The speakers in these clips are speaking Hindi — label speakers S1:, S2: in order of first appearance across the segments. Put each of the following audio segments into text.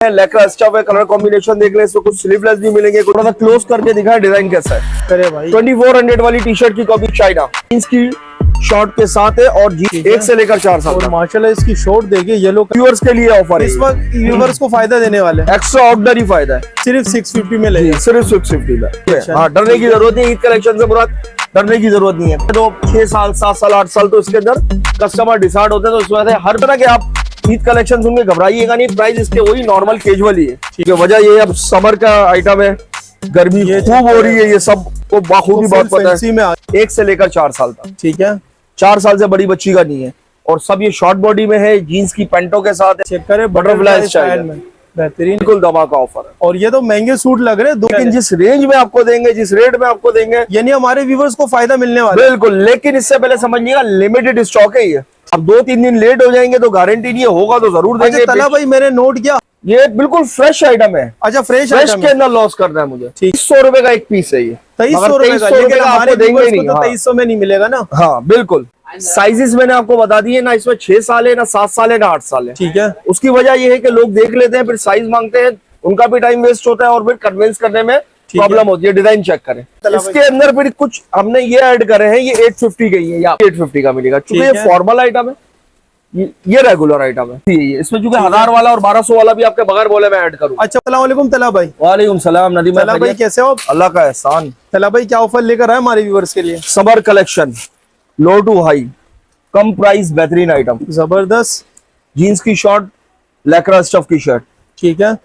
S1: लेकरा स्टफ है, कलर कॉम्बिनेशन देख ले, इसमें कुछ स्लीवलेस भी मिलेंगे। थोड़ा सा क्लोज करके दिखाया डिजाइन कैसा है।
S2: अरे भाई
S1: 2400 वाली टी शर्ट की कॉपी चाइना जींस की शॉर्ट के साथ है और एक से लेकर 4 साल
S2: और
S1: तक।
S2: माशाल्लाह इसकी शॉर्ट देखिए येलो
S1: व्यूअर्स के लिए ऑफर है,
S2: इस वक्त व्यूअर्स को फायदा देने वाले हैं।
S1: एक्स्ट्रा ऑर्डिनरी फायदा है,
S2: सिर्फ 650 में ले
S1: सिर्फ 650 में। हाँ, डरने की जरूरत नहीं, ईद कलेक्शन से बुरा डरने की जरूरत नहीं है। तो 6 साल 7 साल 8 साल तो इसके अंदर कस्टमर डिसाइड होते हैं, तो इस वजह से हर तरह के आप ईद कलेक्शन सुन के घबराइएगा नहीं। प्राइस इसके वही नॉर्मल कैजुअल ही है। ठीक है, वजह ये अब समर का आइटम है, गर्मी खूब हो रही है, ये सब को बाखूबी बात पता है। 1 से लेकर 4 साल तक।
S2: ठीक है,
S1: 4 साल से बड़ी बच्ची का नहीं है, और सब ये शॉर्ट बॉडी में है, जीन्स की पैंटों के साथ है।
S2: चेक करें
S1: बटरफ्लाई स्टाइल में
S2: बेहतरीन,
S1: बिल्कुल धमाका ऑफर है।
S2: और ये तो महंगे सूट लग रहे हैं,
S1: लेकिन जिस रेंज में आपको देंगे, जिस रेट में आपको देंगे,
S2: यानी हमारे व्यूवर्स को फायदा मिलने वाला है।
S1: बिल्कुल। लेकिन इससे पहले समझिएगा लिमिटेड स्टॉक है ये। अब 2-3 दिन लेट हो जाएंगे तो गारंटी नहीं है, होगा तो जरूर देंगे।
S2: अच्छा तला भाई मैंने नोट किया,
S1: ये बिल्कुल फ्रेश आइटम है।
S2: अच्छा फ्रेश
S1: के अंदर लॉस करना है मुझे। 2300 रुपए का एक पीस है ये,
S2: 2300 रुपए का, लेकिन हमारे
S1: देंगे
S2: व्यूवर्स
S1: नहीं।
S2: को तो 2300 में नहीं मिलेगा ना।
S1: हाँ बिल्कुल। साइजेस मैंने आपको बता दिए ना, इसमें 6 साल है ना 7 साल है ना 8 साल है।
S2: ठीक है,
S1: उसकी वजह ये है कि लोग देख लेते हैं, फिर साइज मांगते हैं, उनका भी टाइम वेस्ट होता है और फिर कन्विंस करने में प्रॉब्लम होती है। डिजाइन चेक करें, इसके अंदर फिर कुछ हमने ये ऐड करे हैं, ये 850 का ही है, या 850 का मिलेगा। चूंकि ये फॉर्मल आइटम है, ये रेगुलर आइटम है। इसमें चूंकि 1000 वाला और 1200 वाला भी आपके बगैर बोले मैं ऐड करूँ।
S2: अच्छा अस्सलाम वालेकुम तला भाई।
S1: वालेकुम सलाम नदीम
S2: भाई, कैसे हो?
S1: अल्लाह का एहसान।
S2: तला भाई क्या ऑफर लेकर आए हमारे व्यूवर्स के लिए?
S1: Summer collection, low to high, कम प्राइस, बेहतरीन आइटम,
S2: जबरदस्त।
S1: जीन्स की शॉर्ट, लेकरा स्टफ की शर्ट।
S2: ठीक है,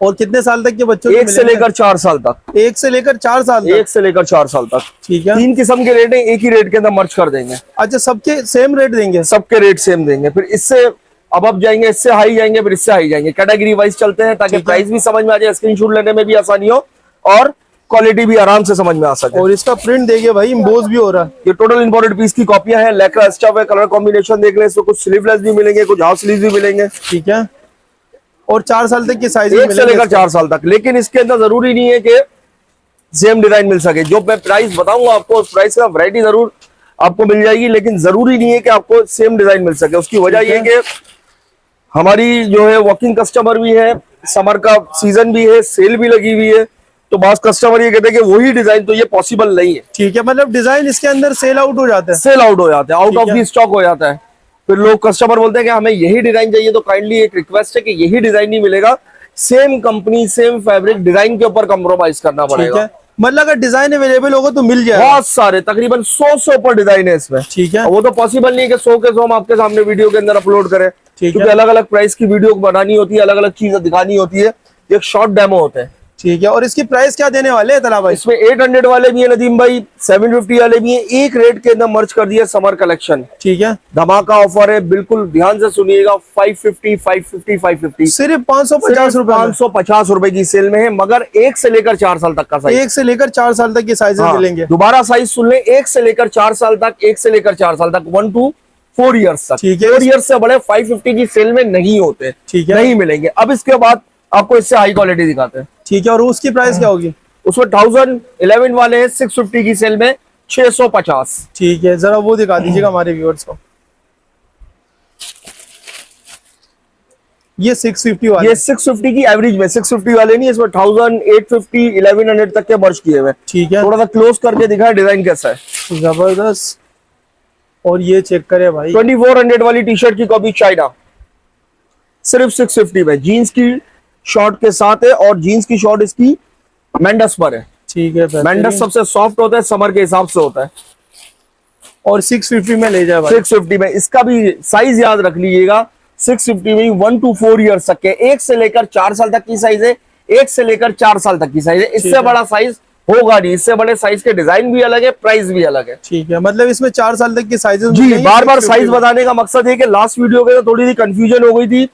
S2: और कितने साल तक के बच्चों?
S1: 1 से लेकर 4 साल तक।
S2: 1 से लेकर 4 साल तक?
S1: 1 से लेकर 4 साल तक।
S2: ठीक है,
S1: 3 किस्म के रेट है, एक ही रेट के अंदर मर्ज कर देंगे।
S2: अच्छा सबके सेम रेट देंगे?
S1: सबके रेट सेम देंगे। फिर इससे अब जाएंगे, इससे हाई जाएंगे, फिर इससे हाई जाएंगे, कैटेगरी वाइज चलते हैं ताकि प्राइस भी समझ में आ जाए, स्क्रीनशॉट लेने में भी आसानी हो और क्वालिटी भी आराम से समझ में आ सके।
S2: और इसका प्रिंट देखिए भाई, इम्बोज भी हो रहा है।
S1: ये टोटल इंपोर्टेड पीस की कॉपियां हैं, लेकरा स्टफ है, कलर कॉम्बिनेशन देख ले, इसमें कुछ स्लीवलेस भी मिलेंगे, कुछ हाफ स्लीव भी मिलेंगे।
S2: ठीक है, और 4 साल तक की साइज
S1: 1 से लेकर 4 साल तक। लेकिन इसके अंदर जरूरी नहीं है कि सेम डिजाइन मिल सके। जो मैं प्राइस बताऊंगा आपको, उस प्राइस का वैरायटी जरूर आपको मिल जाएगी, लेकिन जरूरी नहीं है कि आपको सेम डिजाइन मिल सके। उसकी वजह यह है कि हमारी जो है वॉकिंग कस्टमर भी है, समर का सीजन भी है, सेल भी लगी हुई है, तो बास कस्टमर ये कहते हैं कि वही डिजाइन, तो ये पॉसिबल नहीं है।
S2: ठीक है, मतलब डिजाइन इसके अंदर सेल आउट हो जाता है?
S1: सेल आउट हो जाता है, आउट ऑफ दी स्टॉक हो जाता है। फिर लोग कस्टमर बोलते हैं कि हमें यही डिजाइन चाहिए, तो काइंडली एक रिक्वेस्ट है कि यही डिजाइन नहीं मिलेगा, same company same fabric design के ऊपर कॉम्प्रोमाइज करना पड़ेगा।
S2: मतलब अगर डिजाइन अवेलेबल होगा तो मिल जाएगा।
S1: बहुत सारे, तकरीबन 100 से ऊपर डिजाइन है इसमें।
S2: ठीक है,
S1: वो तो पॉसिबल नहीं है कि 100 के 100 हम आपके सामने वीडियो के अंदर अपलोड करें, क्योंकि अलग अलग प्राइस की वीडियो बनानी होती है, अलग अलग चीजें दिखानी होती है, एक शॉर्ट डेमो होते हैं।
S2: ठीक है, और इसकी प्राइस क्या देने वाले हैं तला भाई?
S1: इसमें 800 वाले भी है नदीम भाई, 750 वाले भी हैं, एक रेट के अंदर मर्ज कर दिया समर कलेक्शन।
S2: ठीक है,
S1: धमाका ऑफर है, बिल्कुल ध्यान से सुनिएगा। 550
S2: सिर्फ 550 रुपए,
S1: 550 रुपए की सेल में है, मगर 1 से लेकर 4 साल तक का साइज।
S2: 1 से लेकर 4 साल तक के साइजेस मिलेंगे।
S1: दोबारा साइज सुन ले, 1 से लेकर 4 साल तक, 1 से लेकर 4 साल तक, 1 to 4 ईयर्स तक।
S2: ठीक है,
S1: 4 ईयर्स से बड़े 550 की सेल में नहीं होते।
S2: ठीक है,
S1: नहीं मिलेंगे। अब इसके बाद आपको इससे हाई क्वालिटी दिखाते हैं।
S2: ठीक है, और उसकी प्राइस क्या होगी?
S1: उसमें 1011 वाले हैं 650 की सेल में 650।
S2: ठीक है, जरा वो दिखा दीजिएगा हमारे व्यूअर्स को। ये 650 वाले,
S1: ये 650 की एवरेज में, 650 वाले नहीं, इसमें 1000, 850, 1100 तक के मर्ज किए हुए।
S2: ठीक है,
S1: थोड़ा सा क्लोज करके दिखाया डिजाइन कैसा है,
S2: जबरदस्त। और ये चेक करे भाई,
S1: 2400 वाली टी शर्ट की कॉपी चाइना, सिर्फ 650 में, जीन्स की शॉर्ट के साथ है, और जीन्स की शॉर्ट इसकी मेंडस पर है।
S2: ठीक है,
S1: मेंडस सबसे सॉफ्ट होता है, समर के हिसाब से होता है,
S2: और 650 में ले जाए भाई।
S1: 650 में। इसका भी साइज याद रख लीजिएगा, 650 में 1 to 4 ईयर्स तक के, 1 से लेकर 4 साल तक की साइज है, 1 से लेकर 4 साल तक की साइज है। इससे बड़ा साइज होगा नहीं, इससे बड़े साइज के डिजाइन भी अलग है, प्राइस भी अलग है।
S2: ठीक है, मतलब इसमें 4 साल तक के साइजेस।
S1: जी, बार बार साइज बताने का मकसद है कि लास्ट वीडियो के थोड़ी सी कंफ्यूजन हो गई थी,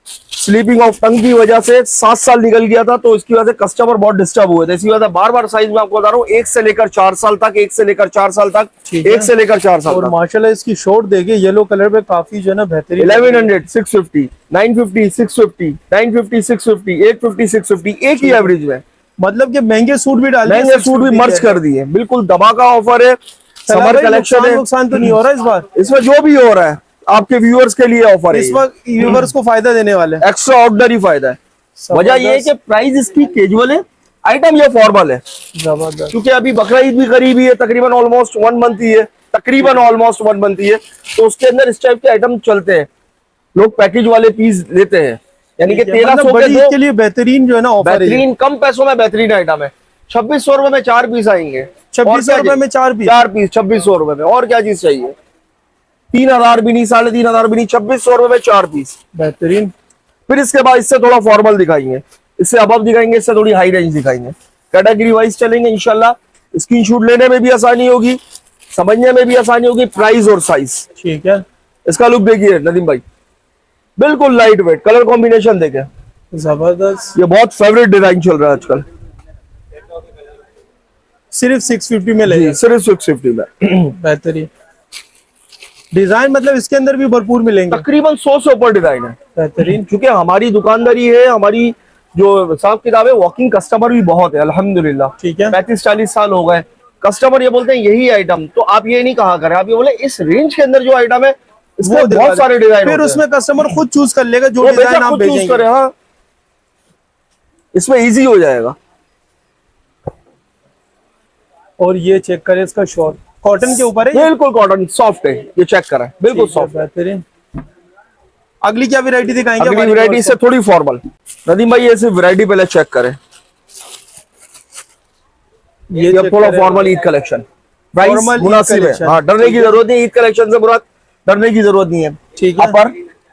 S1: स्लीपिंग ऑफ टंग की वजह से 7 साल निकल गया था, तो इसकी वजह से कस्टमर बहुत डिस्टर्ब हुए थे। इसी वजह से बार बार साइज में आपको बता रहा हूँ, 1 से लेकर 4 साल तक, 1 से लेकर 4 साल तक, 1 से लेकर 4 साल
S2: और
S1: तक।
S2: माशाल्लाह इसकी शॉर्ट देखिए, येलो कलर पे काफी जो है ना बेहतरीन।
S1: 1100, 650, 950, 650, 950, 650, 850, 650, एक ही एवरेज में।
S2: मतलब कि महंगे सूट भी डाल,
S1: महंगे सूट भी मर्ज कर दिए। बिल्कुल धमाका ऑफर है, समर कलेक्शन है।
S2: नुकसान तो नहीं हो रहा इस बार?
S1: इसमें जो भी हो रहा है, आपके व्यूअर्स के लिए ऑफर है,
S2: इस वक्त व्यूवर्स को फायदा देने वाले हैं।
S1: एक्स्ट्रा ऑर्डिनरी फायदा है। वजह यह है कि प्राइस इसकी कैजुअल है, आइटम ये फॉर्मल है,
S2: जबरदस्त।
S1: क्योंकि अभी बकरा ईद भी करीब ही है, तकरीबन ऑलमोस्ट 1 मंथ ही है, तकरीबन ऑलमोस्ट 1 मंथ ही है, तो उसके अंदर इस टाइप के आइटम चलते हैं, लोग पैकेज वाले पीस लेते हैं, यानी कि 1300
S2: बड़ी
S1: के
S2: के लिए बेहतरीन जो है ना ऑफर है।
S1: बेहतरीन कम पैसों में बेहतरीन आइटम है। 2600 रुपए में 4 पीस आएंगे,
S2: 2600 रुपए में 4 पीस,
S1: 4 पीस 2600 रुपए में, और क्या चीज चाहिए? 3000 भी नहीं, 3500 भी नहीं, 2600 रुपए में 4 पीस
S2: बेहतरीन।
S1: फिर इसके बाद इससे थोड़ा फॉर्मल दिखाएंगे, इससे अबव दिखाएंगे, इससे थोड़ी हाई रेंज दिखाएंगे, कैटेगरी वाइज चलेंगे इंशाल्लाह। स्क्रीनशॉट लेने में भी आसानी होगी, समझने में भी आसानी होगी, प्राइस और साइज।
S2: ठीक है,
S1: इसका लुक देखिए नदीम भाई, बिल्कुल लाइट वेट, कलर कॉम्बिनेशन देखें,
S2: जबरदस्त।
S1: ये बहुत फेवरेट डिजाइन चल रहा है आजकल।
S2: सिर्फ 650 में ले
S1: जी,
S2: जाए।
S1: सिर्फ 650 में।
S2: बेहतरीन डिजाइन, मतलब इसके अंदर भी भरपूर मिलेंगे।
S1: तकरीबन 100 से ऊपर डिजाइन है।
S2: बेहतरीन।
S1: क्योंकि हमारी दुकानदारी है, हमारी जो हिसाब किताब है, वॉकिंग कस्टमर भी बहुत है अल्हम्दुलिल्लाह।
S2: ठीक है,
S1: 35-40 साल हो गए, कस्टमर ये बोलते हैं यही आइटम, तो आप ये नहीं कहा करें, आप ये बोले इस रेंज के अंदर जो आइटम है इसमें
S2: वो
S1: बहुत सारे डिजाइन,
S2: फिर उसमें कस्टमर खुद चूज कर लेगा जो
S1: वो
S2: डिजाइन
S1: बेशक
S2: आप
S1: खुद चूज
S2: भेजेंगे।
S1: करे। हाँ, इसमें इजी हो जाएगा।
S2: और ये चेक करें, इसका शॉर्ट कॉटन के ऊपर है ये?
S1: बिल्कुल कॉटन सॉफ्ट है, ये चेक करें, बिल्कुल
S2: ठीक है,
S1: सॉफ्ट।
S2: बेहतरीन। अगली क्या वैरायटी दिखाएंगे?
S1: अगली
S2: हमारी
S1: वैरायटी
S2: ओर
S1: से थोड़ी फॉर्मल। नदीम भाई ये सिर्फ वैरायटी पहले चेक करें, ये
S2: check
S1: थोड़ा
S2: करें।
S1: Formal Eid collection, price
S2: Formal Eid
S1: मुनासिब है।
S2: collection।
S1: हाँ, डरने
S2: ठीक
S1: की
S2: है।
S1: जरूरत नहीं, ईद कलेक्शन से मुराद डरने की जरूरत नहीं है।
S2: ठीक है।
S1: Upper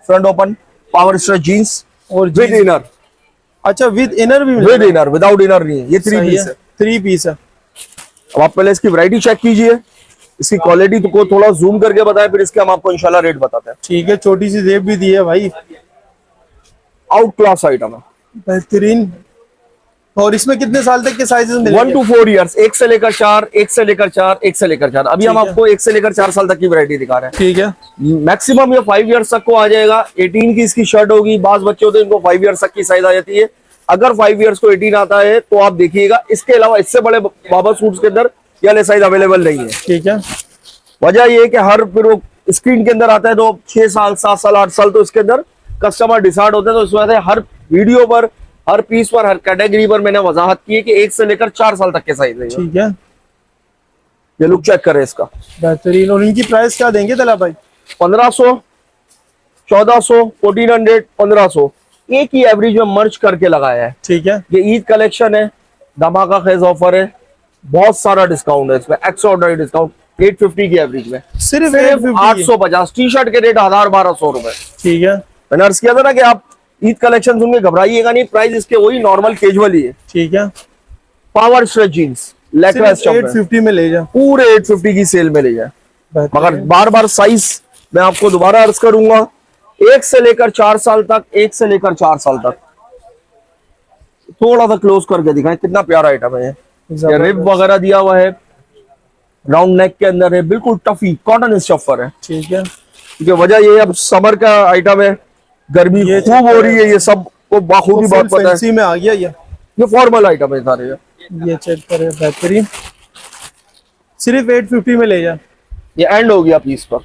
S1: front open power stretch jeans
S2: और
S1: विद
S2: jeans-
S1: इनर,
S2: अच्छा विद इनर भी
S1: विद इनर, विदाउट इनर नहीं है, ये 3 पीस है।
S2: 3 पीस है।
S1: अब आप पहले इसकी वैरायटी चेक कीजिए, इसकी क्वालिटी को थोड़ा जूम करके बताएं, फिर इसके हम आपको इंशाल्लाह रेट बताते हैं।
S2: ठीक है, छोटी सी जेब भी दी है भाई,
S1: आउट क्लास आइटम है।
S2: बेहतरीन। और इसमें कितने साल तक के साइजेस
S1: 1
S2: मिलेंगे?
S1: to 4 ईयर्स, 1 से लेकर 4, 1 से लेकर 4, 1 से लेकर 4। अभी हम
S2: ठीक है।
S1: आपको 1 से लेकर 4 साल तक की वैरायटी दिखा रहे हैं।
S2: ठीक है,
S1: मैक्सिमम ये 5 ईयर्स तक को आ जाएगा। 18 की इसकी शर्ट होगी, बाज बच्चे होते हैं इनको 5 ईयर्स तक की साइज आ जाती है। अगर 5 ईयर्स को 18 आता है तो आप देखिएगा, इसके अलावा इससे बड़े बाबा सूट्स के अंदर ये वाले साइज अवेलेबल नहीं है।
S2: ठीक है,
S1: वजह ये है कि हर फिर वो स्क्रीन के अंदर आता है तो 6 साल 7 साल 8 साल तो इसके अंदर कस्टमर डिसाइड होते हैं, तो इस वजह से हर वीडियो पर, हर पीस पर, हर कैटेगरी पर मैंने वजाहत की है कि 1 से लेकर 4 साल तक के साइज है।
S2: ठीक है,
S1: ये लुक चेक करें इसका,
S2: बेहतरीन। और इनकी प्राइस क्या देंगे तला भाई?
S1: 1500, 1400, 1400, 1500, एक ही एवरेज में मर्ज करके लगाया है।
S2: ठीक है,
S1: ये ईद कलेक्शन है, धमाका खेज ऑफर है, बहुत सारा डिस्काउंट है इसमें, एक्स्ट्राऑर्डिनरी डिस्काउंट 850 की एवरेज में,
S2: सिर्फ
S1: सिर्फ
S2: 850
S1: 850। टी शर्ट के रेट 1000-1200 रुपए।
S2: ठीक है,
S1: मैंने अर्ज किया था ना कि आप ईद कलेक्शन सुन के घबराइएगा नहीं, प्राइस इसके वही नॉर्मल कैजुअल ही है।
S2: ठीक है,
S1: पावर स्ट्रेच जीन्स लेकर
S2: सिर्फ 850 में ले जा।
S1: पूरे 850 की सेल में ले जाए। मगर
S2: बेहतरीन।
S1: बार बार साइज मैं आपको दोबारा अर्ज करूंगा, 1 से लेकर 4 साल तक, 1 से लेकर 4 साल तक। थोड़ा सा क्लोज करके दिखाएं, कितना प्यारा आइटम है ये रिब वगैरह दिया हुआ है, राउंड नेक के अंदर है, बिल्कुल टफी कॉटन स्टफर है।
S2: ठीक है,
S1: क्योंकि वजह ये अब समर का आइटम है, गर्मी
S2: ये
S1: खूब हो रही है, ये सब को बाखूबी बात पता है।
S2: फैंसी में आ गया
S1: ये फॉर्मल आइटम है सारे,
S2: ये चेक करें, बेहतरीन। सिर्फ 850 में ले जा।
S1: ये एंड हो गया पीस पर।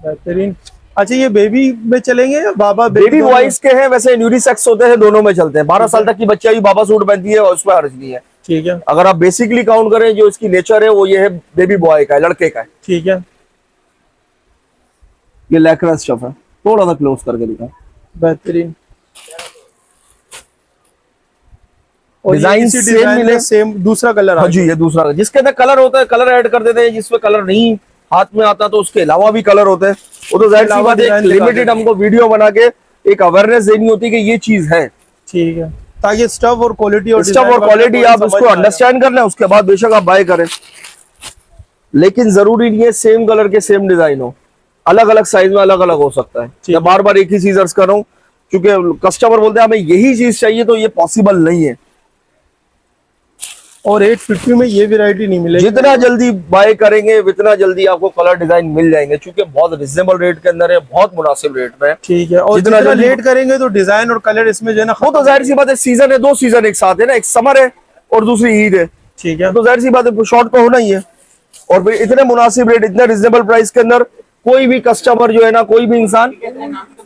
S2: बेहतरीन। अच्छा, ये बेबी में चलेंगे या बाबा
S1: बेबी
S2: दोनों?
S1: बॉयज के हैं, वैसे यूनिसेक्स होते हैं, दोनों में चलते हैं। 12 साल तक की बच्चा भी बाबा सूट पहनती है और उसमें हर्ज नहीं है।
S2: ठीक है,
S1: अगर आप बेसिकली काउंट करें, जो इसकी नेचर है वो ये है, बेबी बॉय का है, लड़के का है।
S2: ठीक है,
S1: ये लैक्रा स्टफ है, थोड़ा सा क्लोज करके दिखा।
S2: बेहतरीन। और ये
S1: डिजाइन
S2: इसी
S1: सेम
S2: डिजाइन
S1: मिले,
S2: में सेम दूसरा कलर
S1: हाँ जी, ये दूसरा, जिसके अंदर कलर होता है कलर ऐड कर देते हैं, जिसमें कलर नहीं हाथ में आता तो उसके अलावा भी कलर होते हैं। वो तो जाहिर सी बात है, लिमिटेड हमको वीडियो बना के एक अवेयरनेस देनी होती है कि ये चीज है।
S2: ठीक है, ताकि स्टफ और क्वालिटी और
S1: स्टफ और क्वालिटी आप इसको अंडरस्टैंड कर लें, उसके बाद बेशक आप बाय करें। लेकिन जरूरी नहीं है सेम कलर के सेम डिजाइन हो, अलग अलग साइज में अलग अलग हो सकता है। मैं बार बार एक ही चीज अर्ज कर रहा हूँ, क्योंकि कस्टमर बोलते हैं हमें यही चीज चाहिए, तो ये पॉसिबल नहीं है।
S2: और 850 में ये वैरायटी नहीं मिलेगी।
S1: जितना जल्दी बाय करेंगे उतना जल्दी आपको कलर डिजाइन मिल जाएंगे, क्योंकि बहुत रिजनेबल रेट के अंदर है, बहुत मुनासिब रेट में।
S2: ठीक है, और
S1: जितना
S2: जितना
S1: जल्दी-
S2: लेट करेंगे तो डिजाइन और कलर इसमें जो है ना
S1: वो तो जाहिर सी बात है, सीजन है, 2 सीजन एक साथ है ना, एक समर है और दूसरी ईद है,
S2: ठीक है,
S1: तो जाहिर सी बात है शॉर्ट तो होना ही है। और फिर इतने मुनासिब रेट, इतने रिजनेबल प्राइस के अंदर कोई भी कस्टमर जो है ना, कोई भी इंसान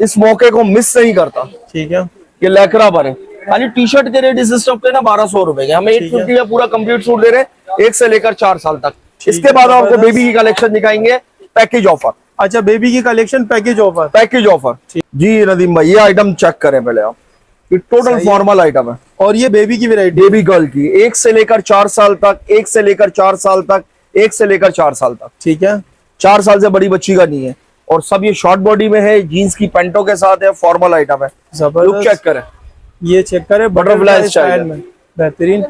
S1: इस मौके को मिस नहीं करता।
S2: ठीक है,
S1: ये लैकरा पर है। खाली टी शर्ट के रेट इस स्टॉक के ना 1200 रुपए के, हमें 850 का पूरा कंप्लीट सूट दे रहे हैं 1 से लेकर 4 साल तक। इसके बाद आपको बेबी की कलेक्शन दिखाएंगे, पैकेज ऑफर।
S2: अच्छा, बेबी की collection package offer.
S1: Package offer जी नदीम भाई, ये आइटम चेक करें पहले आप, ये टोटल फॉर्मल आइटम है
S2: और ये बेबी की वैरायटी,
S1: बेबी गर्ल की, 1 से लेकर 4 साल तक, 1 से लेकर 4 साल तक, 1 से लेकर 4 साल तक।
S2: ठीक है,
S1: 4 साल से बड़ी बच्ची का नहीं है। और सब ये शॉर्ट बॉडी में है, जीन्स की पैंटों के साथ है, फॉर्मल आइटम है। लुक
S2: जबरदस्त।
S1: चेक करें,
S2: ये चेक करें,
S1: बटरफ्लाई स्टाइल
S2: में बेहतरीन।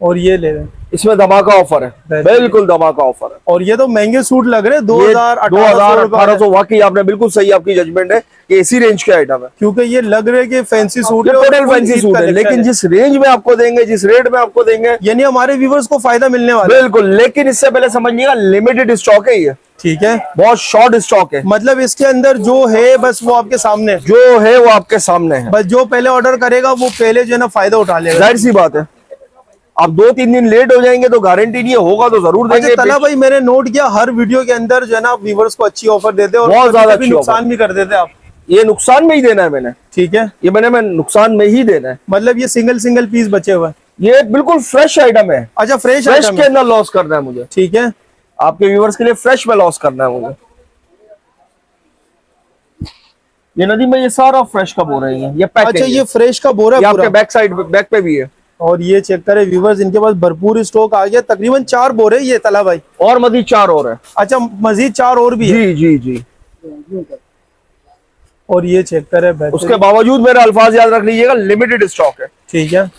S2: और ये ले रहे हैं,
S1: इसमें धमाका ऑफर है, बिल्कुल धमाका ऑफर है।
S2: और ये तो महंगे सूट लग रहे हैं,
S1: 2000-1800। वाकई आपने बिल्कुल सही, आपकी जजमेंट है, ये इसी रेंज के आइटम है,
S2: क्योंकि ये लग रहे हैं कि फैंसी सूट है,
S1: टोटल फैंसी सूट है। लेकिन जिस रेंज में आपको देंगे, जिस रेट में आपको देंगे,
S2: यानी हमारे व्यूवर्स को फायदा मिलने वाला है।
S1: बिल्कुल। लेकिन इससे पहले समझिएगा, लिमिटेड स्टॉक है ये,
S2: ठीक है,
S1: बहुत शॉर्ट स्टॉक है।
S2: मतलब इसके अंदर जो है बस वो आपके सामने,
S1: जो है वो आपके सामने है,
S2: बस जो पहले ऑर्डर करेगा वो पहले जो है ना फायदा उठा लेगा।
S1: जाहिर सी बात है। आप 2-3 दिन लेट हो जाएंगे तो गारंटी नहीं है, होगा तो जरूर देंगे।
S2: अच्छा तला भाई, मैंने नोट किया हर वीडियो के अंदर जो है ना व्यूवर्स को अच्छी ऑफर देते हैं और
S1: बहुत ज्यादा
S2: कभी
S1: अच्छी
S2: नुकसान भी कर देते हैं आप।
S1: ये नुकसान में ही देना है मैंने,
S2: ठीक है,
S1: ये मैं नुकसान में ही देना है।
S2: मतलब ये सिंगल पीस बचे हुए हैं।
S1: ये बिल्कुल फ्रेश आइटम है।
S2: अच्छा, फ्रेश
S1: फ्रेश
S2: आइटम
S1: के
S2: है।
S1: अंदर लॉस करना है मुझे,
S2: ठीक है,
S1: आपके व्यूवर्स के लिए फ्रेश में लॉस करना है मुझे। ये नदी में ये सारा फ्रेश का बोरा है, ये पैक
S2: अच्छा
S1: है,
S2: ये फ्रेश का बोरा
S1: ये
S2: है
S1: आपके
S2: पूरा।
S1: बैक साइड, बैक पे भी है।
S2: और ये चेक करें व्यूवर्स, इनके पास भरपूर स्टॉक आ गया, तकरीबन 4 बोरे ये तला भाई।
S1: और मजीद 4 और है।
S2: अच्छा, मजीद 4 और भी है।
S1: जी जी जी।
S2: और ये चेक करें बेहतरीन।
S1: उसके बावजूद मेरे अल्फाज याद रख लीजिएगा, लिमिटेड स्टॉक है।
S2: ठीक है,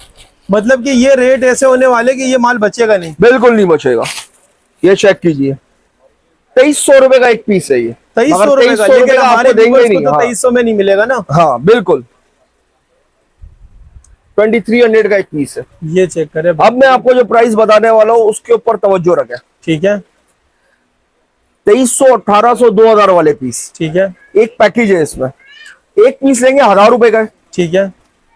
S2: मतलब कि ये रेट ऐसे होने वाले कि ये माल बचेगा नहीं,
S1: बिल्कुल नहीं बचेगा। ये चेक कीजिए, 2300 रुपए का एक पीस है ये,
S2: 2300 रुपए का, लेकिन हमारे
S1: आपको देंगे
S2: व्यूवर्स को
S1: नहीं।
S2: तो
S1: हाँ
S2: 2300 में नहीं मिलेगा ना।
S1: हाँ बिल्कुल, 2300 का एक पीस है।
S2: ये चेक करें।
S1: अब मैं आपको जो प्राइस बताने वाला हूँ उसके ऊपर तवज्जो रखें।
S2: ठीक है,
S1: 2300, 1800, 2000 वाले पीस,
S2: ठीक है,
S1: एक पैकेज है। इसमें एक पीस लेंगे 1000 रुपए का,
S2: ठीक है,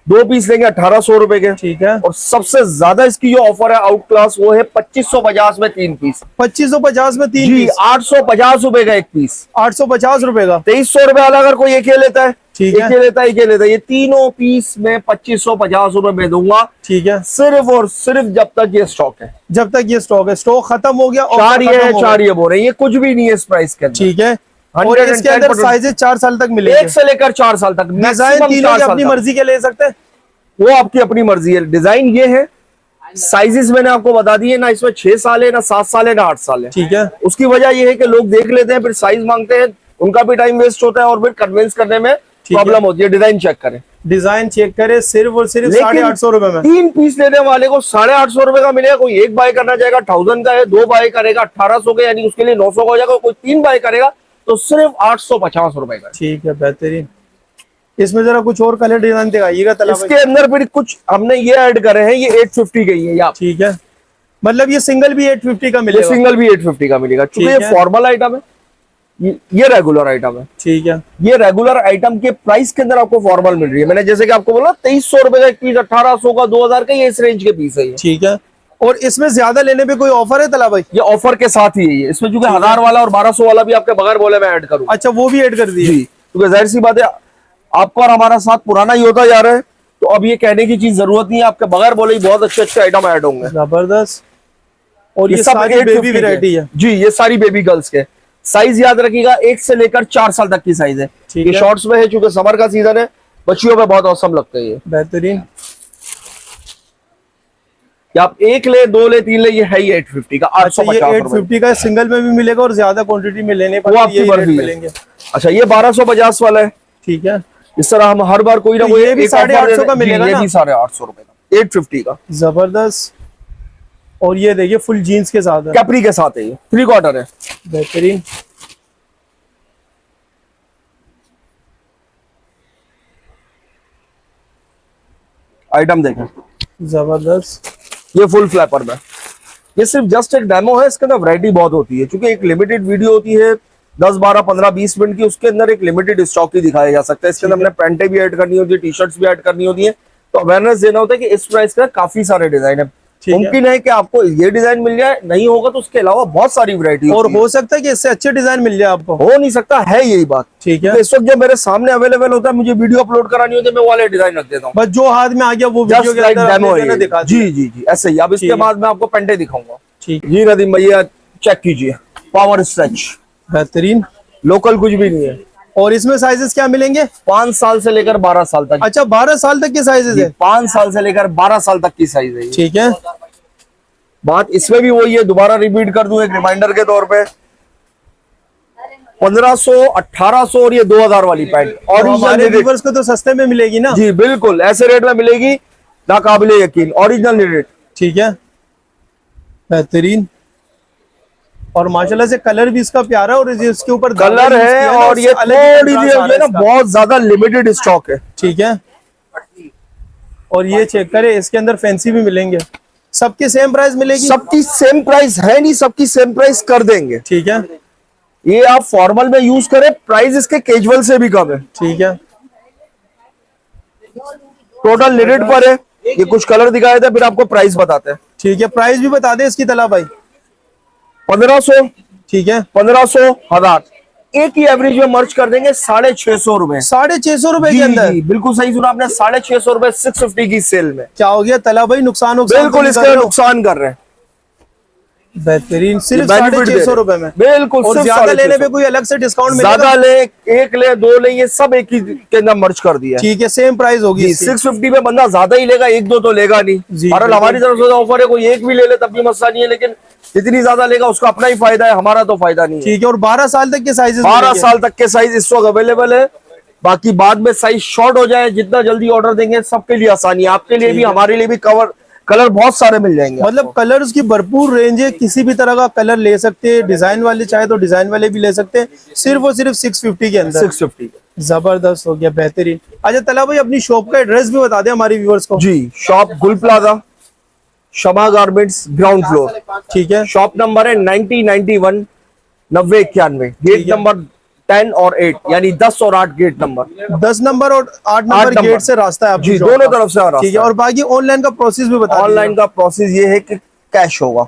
S1: 2 पीस लेंगे 1800 रुपए के,
S2: ठीक है।
S1: और सबसे ज्यादा इसकी जो ऑफर है आउट क्लास, वो है 2550 में 3 पीस।
S2: 2550 में 3
S1: जी,
S2: पीस,
S1: 850 रुपए का एक पीस,
S2: 850 रुपए का।
S1: 2300 रुपए वाला अगर कोई एक ये लेता है,
S2: ठीक है,
S1: एक ये लेता है, एक ये लेता है, ये तीनों पीस में 2550 रुपए में दूंगा,
S2: ठीक है,
S1: सिर्फ और सिर्फ जब तक ये स्टॉक है।
S2: जब तक ये स्टॉक है, स्टॉक खत्म हो गया, offer
S1: 4 ये
S2: खत्म
S1: है,
S2: हो
S1: 4
S2: गया।
S1: ये बोल रहे हैं, ये कुछ भी नहीं है इस प्राइस के अंदर।
S2: ठीक है, और इसके अंदर
S1: 110%
S2: साइजेस 4 साल तक मिलेंगे।
S1: 1 से लेकर 4 साल तक,
S2: डिजाइन
S1: मैक्सिमम
S2: तीनों
S1: 4
S2: की
S1: साल
S2: अपनी
S1: तक।
S2: मर्जी के ले सकते हैं।
S1: वो आपकी अपनी मर्जी है। डिजाइन ये है, साइजेस मैंने आपको बता दिए ना, इसमें 6 साल है, ना 7 साल है, ना 8 साल है।
S2: ठीक है,
S1: उसकी वजह ये है कि लोग देख लेते हैं, फिर साइज मांगते हैं, उनका भी टाइम वेस्ट होता है और फिर कन्विंस करने में प्रॉब्लम होती है। डिजाइन चेक करें,
S2: डिजाइन चेक करे, सिर्फ और सिर्फ
S1: लेकिन
S2: 850 रुपए में।
S1: 3 पीस लेने वाले को 850 रुपए का मिलेगा। कोई एक बाय करना चाहेगा 1000 का है, 2 बाय करेगा 1800 का, यानी उसके लिए 900 का हो जाएगा। कोई 3 बाय करेगा तो सिर्फ 850 रुपए का।
S2: ठीक है, बेहतरीन। इसमें जरा कुछ और कलर डिजाइन दिखाइएगा तला भाई।
S1: इसके अंदर फिर कुछ हमने ये ऐड करे हैं, ये 850 के ही है। या
S2: ठीक है, मतलब ये सिंगल भी 850 का
S1: ये
S2: मिलेगा।
S1: सिंगल भी 850 का मिलेगा, क्योंकि
S2: ठीक
S1: ये
S2: है।
S1: फॉर्मल आइटम है, ये रेगुलर आइटम है।
S2: ठीक है,
S1: ये रेगुलर आइटम के प्राइस के अंदर आपको फॉर्मल मिल रही है। मैंने जैसे कि आपको बोला 2300 रुपए का एक पीस, 1800 का, 2000 का, ये इस रेंज के पीस है ये।
S2: ठीक है। और इसमें ज्यादा लेने पे कोई ऑफर है तला भाई?
S1: ये ऑफर के साथ ही है ये। इसमें चूंकि 1000 वाला और 1200 वाला भी आपके बगैर बोले मैं ऐड करूँ।
S2: अच्छा, वो भी ऐड कर दिए।
S1: जी, क्योंकि जाहिर सी बात है, आपका और हमारा साथ पुराना ही होता जा रहा है, तो अब ये कहने की चीज जरूरत नहीं है, आपके बगैर बोले ही बहुत अच्छे अच्छे आइटम ऐड होंगे।
S2: जबरदस्त। और ये
S1: सब
S2: सारी
S1: 850
S2: बेबी वैरायटी है।
S1: जी, ये सारी बेबी गर्ल्स के। साइज याद रखिएगा, 1 से लेकर 4 साल तक की साइज है।
S2: ठीक
S1: ये
S2: है।
S1: शॉर्ट्स में है, चूंकि समर का सीजन है, बच्चियों पे बहुत औसम लगता है ये।
S2: बेहतरीन।
S1: कि आप 1 ले, 2 ले, 3 ले, ये है ही 850 का,
S2: अच्छा, ये
S1: 850 रुपए।
S2: 850 का सिंगल में भी मिलेगा और ज्यादा क्वांटिटी में लेने पर
S1: वो
S2: भी
S1: आपकी
S2: यही रेट
S1: मर्जी है।
S2: मिलेंगे।
S1: अच्छा, ये 1250 वाला है।
S2: ठीक है,
S1: इस तरह हम हर बार कोई ना
S2: तो
S1: कोई
S2: ये भी
S1: एक offer
S2: 850
S1: दे
S2: का
S1: दें।
S2: मिलेगा
S1: जी, ये
S2: ना?
S1: भी 850 रुपए का, 850 का।
S2: जबरदस्त। और ये देखिए फुल जीन्स के साथ है,
S1: कैपरी के साथ है, ये 3 क्वार्टर है।
S2: बेहतरीन।
S1: आइटम देखें,
S2: जबरदस्त।
S1: ये फुल फ्लैपर में। ये सिर्फ जस्ट एक डेमो है, इसके अंदर वैरायटी बहुत होती है, क्योंकि एक लिमिटेड वीडियो होती है 10, 12, 15, 20 मिनट की, उसके अंदर एक लिमिटेड स्टॉक ही दिखाया जा सकता है। इसके अंदर हमने पैंटें भी ऐड करनी होती है, टी शर्ट्स भी ऐड करनी होती है, तो अवेयरनेस देना होता है कि इस प्राइस का काफी सारे डिजाइन है।
S2: ठीक है।
S1: मुमकिन है कि आपको ये डिजाइन मिल जाए, नहीं होगा तो उसके अलावा बहुत सारी वैरायटी
S2: और हो सकता है कि इससे अच्छे डिजाइन मिल जाए आपको।
S1: हो नहीं सकता है, यही बात।
S2: ठीक है,
S1: तो इस वक्त जो मेरे सामने अवेलेबल होता है, मुझे वीडियो अपलोड करानी होती है, मैं वाले डिजाइन रख देता हूँ,
S2: बस जो हाथ में आ गया वो वीडियो
S1: जस्ट
S2: के
S1: लाइक
S2: अंदर
S1: डेमो
S2: आपने दिखा
S1: जी
S2: दिया।
S1: जी जी ऐसे ही। अब
S2: ठीक
S1: इसके
S2: है।
S1: बाद मैं आपको पेंटे दिखाऊंगा।
S2: ठीक है,
S1: जी नदीम भैया चेक कीजिए, पावर स्ट्रेच,
S2: बेहतरीन।
S1: लोकल कुछ भी नहीं है।
S2: और इसमें साइजेस क्या मिलेंगे?
S1: 5 साल से लेकर 12 साल तक।
S2: अच्छा, 12 साल तक के साइजेस है।
S1: 5 साल से लेकर 12 साल तक की साइज है ये।
S2: ठीक है,
S1: बात इसमें भी वही है, दोबारा रिपीट कर दूं एक रिमाइंडर के तौर पे, 1500, 1800 और ये 2000 वाली पैंट
S2: और
S1: ओरिजिनल
S2: हमारे
S1: रेट।
S2: व्यूअर्स को तो सस्ते में मिलेगी ना?
S1: जी बिल्कुल, ऐसे रेट में मिलेगी, ना काबिले यकीन, ओरिजिनल रेट।
S2: ठीक है, बेहतरीन। और माशाल्लाह से कलर भी इसका प्यारा है, और इसके ऊपर
S1: कलर है, और ये थोड़ी सी जो है ना बहुत ज्यादा लिमिटेड स्टॉक है।
S2: ठीक है, और ये चेक करें, इसके अंदर फैंसी भी मिलेंगे। सबकी सेम प्राइस मिलेगी?
S1: सबकी सेम प्राइस है नहीं, सबकी सेम प्राइस कर देंगे।
S2: ठीक है,
S1: ये आप फॉर्मल में यूज करें, प्राइस इसके कैजुअल से भी कम है।
S2: ठीक है,
S1: टोटल लिमिट पर है। ये कुछ कलर दिखाए थे, फिर आपको प्राइस बताते हैं।
S2: ठीक है। प्राइस भी बता दें इसकी तला भाई।
S1: 1500,
S2: ठीक है,
S1: 1500, 1000, एक ही एवरेज में मर्ज कर देंगे 650 रुपए।
S2: 650 रुपए के अंदर?
S1: बिल्कुल सही सुना आपने, 650 रुपए 650 की सेल में।
S2: क्या हो गया तला भाई, नुकसान
S1: बिल्कुल इसके नुकसान कर रहे हैं।
S2: बेहतरीन, सिर्फ
S1: बेनिफिट
S2: 650 रुपए में।
S1: बिल्कुल।
S2: और
S1: सिर्फ
S2: ज्यादा लेने
S1: 650
S2: पे कोई अलग से डिस्काउंट
S1: ज्यादा
S2: मिलेगा?
S1: ले, एक ले, दो ले, ये सब एक ही के अंदर मर्ज कर दिया है।
S2: ठीक है, सेम प्राइस होगी।
S1: 650 में बंदा ज्यादा ही लेगा, एक दो तो लेगा नहीं।
S2: जी,
S1: और हमारी तरफ से ऑफर है, कोई एक भी ले ले तब भी मसला नहीं है, लेकिन जितनी ज्यादा लेगा उसका अपना ही फायदा है, हमारा तो फायदा नहीं है।
S2: ठीक है, और 12 साल तक के साइजेस?
S1: 12 साल तक के साइज इस वक्त अवेलेबल है। बाकी बाद में साइज शॉर्ट हो जाए, जितना जल्दी ऑर्डर देंगे सबके लिए आसानी है, आपके लिए भी, हमारे लिए भी। कलर बहुत सारे मिल जाएंगे।
S2: मतलब कलर्स की भरपूर रेंज है, किसी भी तरह का कलर ले सकते हैं। डिजाइन वाले चाहे तो डिजाइन वाले भी ले सकते हैं, सिर्फ और सिर्फ 650 के अंदर।
S1: 650।
S2: जबरदस्त हो गया, बेहतरीन। अच्छा तला भाई, अपनी शॉप का एड्रेस भी बता दें हमारे व्यूअर्स को।
S1: जी, शॉप गुल प्लाजा, शमा गारमेंट्स, ग्राउंड फ्लोर।
S2: ठीक है,
S1: शॉप नंबर है 9091 9091, गेट नंबर 10 और 8, यानी 10 और 8 गेट नंबर।
S2: 10 नंबर और 8 नंबर गेट से रास्ता है आपकी
S1: जी,
S2: शॉप
S1: दोनों
S2: का।
S1: तरफ से आ रहा
S2: ठीक है, और बाकी ऑनलाइन का प्रोसेस भी बता
S1: ऑनलाइन का प्रोसेस ये है कि कैश होगा।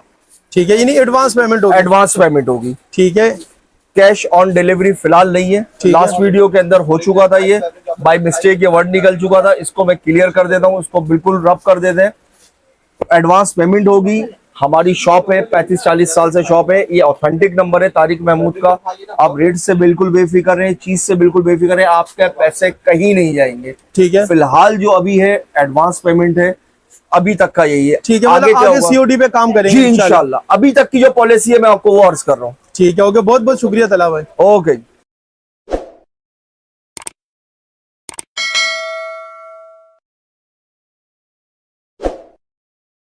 S2: ठीक है, यानी एडवांस पेमेंट होगी?
S1: एडवांस पेमेंट होगी।
S2: ठीक है,
S1: कैश ऑन डिलीवरी फिलहाल नहीं है।
S2: ठीक है।
S1: लास्ट वीडियो के अंदर हो चुका था, ये बाय मिस्टेक ये वर्ड निकल चुका था, इसको मैं क्लियर कर देता हूँ, इसको बिल्कुल रब कर देते हैं। एडवांस पेमेंट होगी। हमारी शॉप है, 35-40 साल से शॉप है। ये ऑथेंटिक नंबर है तारिक महमूद का। आप रेट से बिल्कुल बेफिक्र रहें, चीज से बिल्कुल बेफिक्र रहें, आपके पैसे कहीं नहीं जाएंगे।
S2: ठीक है,
S1: फिलहाल जो अभी है एडवांस पेमेंट है, अभी तक का यही है।
S2: ठीक है।
S1: आगे
S2: मतलब
S1: क्या
S2: आगे
S1: होगा?
S2: सीओडी पे काम करेंगे
S1: जी इंशाल्लाह। अभी तक की जो पॉलिसी है मैं आपको वो अर्ज कर रहा हूँ।
S2: ठीक है, ओके, बहुत बहुत शुक्रिया तला भाई।
S1: ओके।